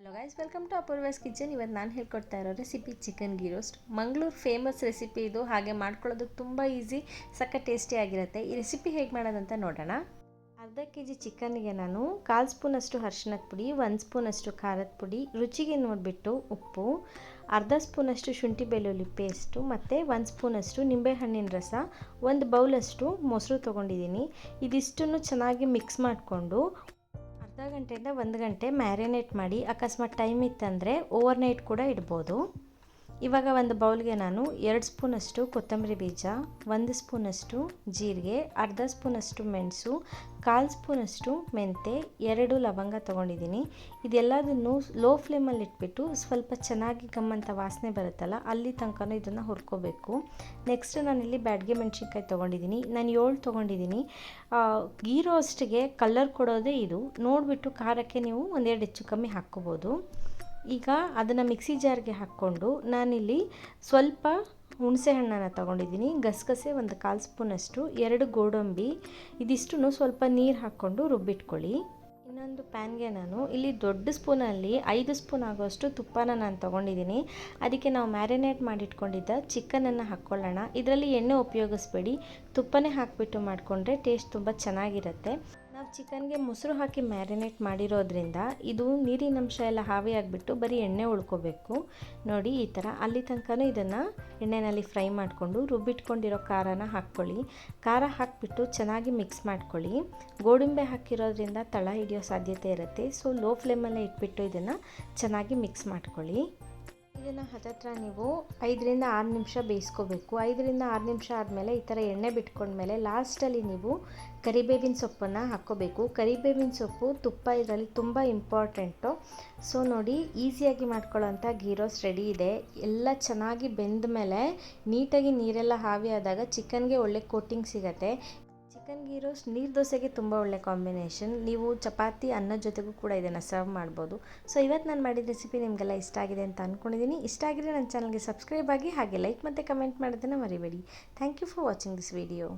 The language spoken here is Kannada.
Hello guys, welcome to Apoorva's kitchen. ಇವತ್ತು ನಾನು ಹೇಳ್ಕೊಡ್ತಾ ಇರೋ recipe chicken ghee roast. Mangaluru famous recipe ಇದು. ಹಾಗೆ ಮಾಡ್ಕೊಳ್ಳೋದಕ್ಕೆ ತುಂಬ ಈಸಿ, ಸಕ್ಕ ಟೇಸ್ಟಿ ಆಗಿರುತ್ತೆ. ಈ ರೆಸಿಪಿ ಹೇಗೆ ಮಾಡೋದಂತ ನೋಡೋಣ. ಅರ್ಧ ಕೆಜಿ ಚಿಕನ್ಗೆ ನಾನು 1/4 ಸ್ಪೂನಷ್ಟು ಅರಿಶಿಣದ ಪುಡಿ, 1 ಸ್ಪೂನಷ್ಟು ಖಾರದ ಪುಡಿ, ರುಚಿಗೆ ನೋಡಿಬಿಟ್ಟು ಉಪ್ಪು, ಅರ್ಧ ಸ್ಪೂನಷ್ಟು ಶುಂಠಿ ಬೆಳ್ಳುಳ್ಳಿ ಪೇಸ್ಟು ಮತ್ತು 1 ಸ್ಪೂನಷ್ಟು ನಿಂಬೆಹಣ್ಣಿನ ರಸ, 1 ಬೌಲಷ್ಟು ಮೊಸರು ತೊಗೊಂಡಿದ್ದೀನಿ. ಇದಿಷ್ಟನ್ನು ಚೆನ್ನಾಗಿ ಮಿಕ್ಸ್ ಮಾಡಿಕೊಂಡು ಅರ್ಧ ಗಂಟೆಯಿಂದ 1 ಗಂಟೆ ಮ್ಯಾರಿನೇಟ್ ಮಾಡಿ, ಅಕಸ್ಮಾತ್ ಟೈಮ್ ಇತ್ತಂದರೆ ಓವರ್ನೈಟ್ ಕೂಡ ಇಡ್ಬೋದು. ಇವಾಗ ಒಂದು ಬೌಲ್ಗೆ ನಾನು 2 ಸ್ಪೂನಷ್ಟು ಕೊತ್ತಂಬರಿ ಬೀಜ, 1 ಸ್ಪೂನಷ್ಟು ಜೀರಿಗೆ, ಅರ್ಧ ಸ್ಪೂನಷ್ಟು ಮೆಣಸು, 1/4 ಸ್ಪೂನಷ್ಟು ಮೆಂತೆ, 2 ಲವಂಗ ತೊಗೊಂಡಿದ್ದೀನಿ. ಇದೆಲ್ಲದನ್ನು ಲೋ ಫ್ಲೇಮಲ್ಲಿ ಇಟ್ಬಿಟ್ಟು ಸ್ವಲ್ಪ ಚೆನ್ನಾಗಿ ಗಮ್ಮಂತ ವಾಸನೆ ಬರುತ್ತಲ್ಲ ಅಲ್ಲಿ ತನಕ ಇದನ್ನು ಹುರ್ಕೋಬೇಕು. ನೆಕ್ಸ್ಟ್ ನಾನಿಲ್ಲಿ ಬ್ಯಾಡಗೆ ಮೆಣಸಿನ್ಕಾಯಿ ತೊಗೊಂಡಿದ್ದೀನಿ. ನಾನು 7 ತೊಗೊಂಡಿದ್ದೀನಿ. ಗೀ ರೋಸ್ಟ್ಗೆ ಕಲರ್ ಕೊಡೋದೇ ಇದು. ನೋಡಿಬಿಟ್ಟು ಖಾರಕ್ಕೆ ನೀವು 1-2 ಹೆಚ್ಚು ಕಮ್ಮಿ ಹಾಕ್ಕೋಬೋದು. ಈಗ ಅದನ್ನು ಮಿಕ್ಸಿ ಜಾರ್ಗೆ ಹಾಕ್ಕೊಂಡು ನಾನಿಲ್ಲಿ ಸ್ವಲ್ಪ ಹುಣಸೆ ಹಣ್ಣನ್ನು ತೊಗೊಂಡಿದ್ದೀನಿ, ಗಸಗಸೆ 1/4 ಸ್ಪೂನಷ್ಟು, 2 ಗೋಡಂಬಿ, ಇದಿಷ್ಟು ಸ್ವಲ್ಪ ನೀರು ಹಾಕ್ಕೊಂಡು ರುಬ್ಬಿಟ್ಕೊಳ್ಳಿ. ಇನ್ನೊಂದು ಪ್ಯಾನ್ಗೆ ನಾನು ಇಲ್ಲಿ ದೊಡ್ಡ ಸ್ಪೂನಲ್ಲಿ 5 ಸ್ಪೂನ್ ಆಗೋಷ್ಟು ತುಪ್ಪನ ನಾನು ತೊಗೊಂಡಿದ್ದೀನಿ. ಅದಕ್ಕೆ ನಾವು ಮ್ಯಾರಿನೇಟ್ ಮಾಡಿಟ್ಕೊಂಡಿದ್ದ ಚಿಕನನ್ನು ಹಾಕ್ಕೊಳ್ಳೋಣ. ಇದರಲ್ಲಿ ಎಣ್ಣೆ ಉಪಯೋಗಿಸ್ಬೇಡಿ, ತುಪ್ಪನೇ ಹಾಕಿಬಿಟ್ಟು ಮಾಡಿಕೊಂಡ್ರೆ ಟೇಸ್ಟ್ ತುಂಬ ಚೆನ್ನಾಗಿರುತ್ತೆ. ನಾವು ಚಿಕನ್ಗೆ ಮೊಸರು ಹಾಕಿ ಮ್ಯಾರಿನೇಟ್ ಮಾಡಿರೋದ್ರಿಂದ ಇದು ನೀರಿನಂಶ ಎಲ್ಲ ಹಾವಿಯಾಗಿಬಿಟ್ಟು ಬರೀ ಎಣ್ಣೆ ಉಳ್ಕೋಬೇಕು. ನೋಡಿ ಈ ಥರ ಅಲ್ಲಿ ತನಕ ಇದನ್ನು ಎಣ್ಣೆಯಲ್ಲಿ ಫ್ರೈ ಮಾಡಿಕೊಂಡು ರುಬ್ಬಿಟ್ಕೊಂಡಿರೋ ಖಾರನ ಹಾಕ್ಕೊಳ್ಳಿ. ಖಾರ ಹಾಕಿಬಿಟ್ಟು ಚೆನ್ನಾಗಿ ಮಿಕ್ಸ್ ಮಾಡ್ಕೊಳ್ಳಿ. ಗೋಡಂಬಿ ಹಾಕಿರೋದ್ರಿಂದ ತಳ ಹಿಡಿಯೋ ಸಾಧ್ಯತೆ ಇರುತ್ತೆ. ಸೊ ಲೋ ಫ್ಲೇಮಲ್ಲೇ ಇಟ್ಬಿಟ್ಟು ಇದನ್ನು ಚೆನ್ನಾಗಿ ಮಿಕ್ಸ್ ಮಾಡ್ಕೊಳ್ಳಿ. ಇದನ್ನು ಹತ್ತತ್ರ ನೀವು 5-6 ನಿಮಿಷ ಬೇಯಿಸ್ಕೋಬೇಕು. 5-6 ನಿಮಿಷ ಆದಮೇಲೆ ಈ ಥರ ಎಣ್ಣೆ ಬಿಟ್ಕೊಂಡ್ಮೇಲೆ ಲಾಸ್ಟಲ್ಲಿ ನೀವು ಕರಿಬೇವಿನ ಸೊಪ್ಪನ್ನು ಹಾಕ್ಕೋಬೇಕು. ಕರಿಬೇವಿನ ಸೊಪ್ಪು ತುಪ್ಪ ಇದರಲ್ಲಿ ತುಂಬ ಇಂಪಾರ್ಟೆಂಟು. ಸೊ ನೋಡಿ, ಈಸಿಯಾಗಿ ಮಾಡ್ಕೊಳ್ಳೋಂಥ ಗೀ ರೋಸ್ಟ್ ರೆಡಿ ಇದೆ. ಎಲ್ಲ ಚೆನ್ನಾಗಿ ಬೆಂದ ಮೇಲೆ ನೀಟಾಗಿ ನೀರೆಲ್ಲ ಹಾವಿ ಆದಾಗ ಚಿಕನ್ಗೆ ಒಳ್ಳೆ ಕೋಟಿಂಗ್ ಸಿಗುತ್ತೆ. ಚಿಕನ್ ಗೀ ರೋಸ್ಟ್ ನೀರು ದೋಸೆಗೆ ತುಂಬ ಒಳ್ಳೆ ಕಾಂಬಿನೇಷನ್. ನೀವು ಚಪಾತಿ ಅನ್ನದ ಜೊತೆಗೂ ಕೂಡ ಇದನ್ನು ಸರ್ವ್ ಮಾಡ್ಬೋದು. ಸೊ ಇವತ್ತು ನಾನು ಮಾಡಿದ ರೆಸಿಪಿ ನಿಮಗೆಲ್ಲ ಇಷ್ಟ ಆಗಿದೆ ಅಂತ ಅಂದ್ಕೊಂಡಿದ್ದೀನಿ. ಇಷ್ಟ ಆಗಿದ್ರೆ ನನ್ನ ಚಾನಲ್ಗೆ ಸಬ್ಸ್ಕ್ರೈಬ್ ಆಗಿ, ಹಾಗೆ ಲೈಕ್ ಮತ್ತು ಕಮೆಂಟ್ ಮಾಡೋದನ್ನು ಮರಿಬೇಡಿ. Thank you for watching this video.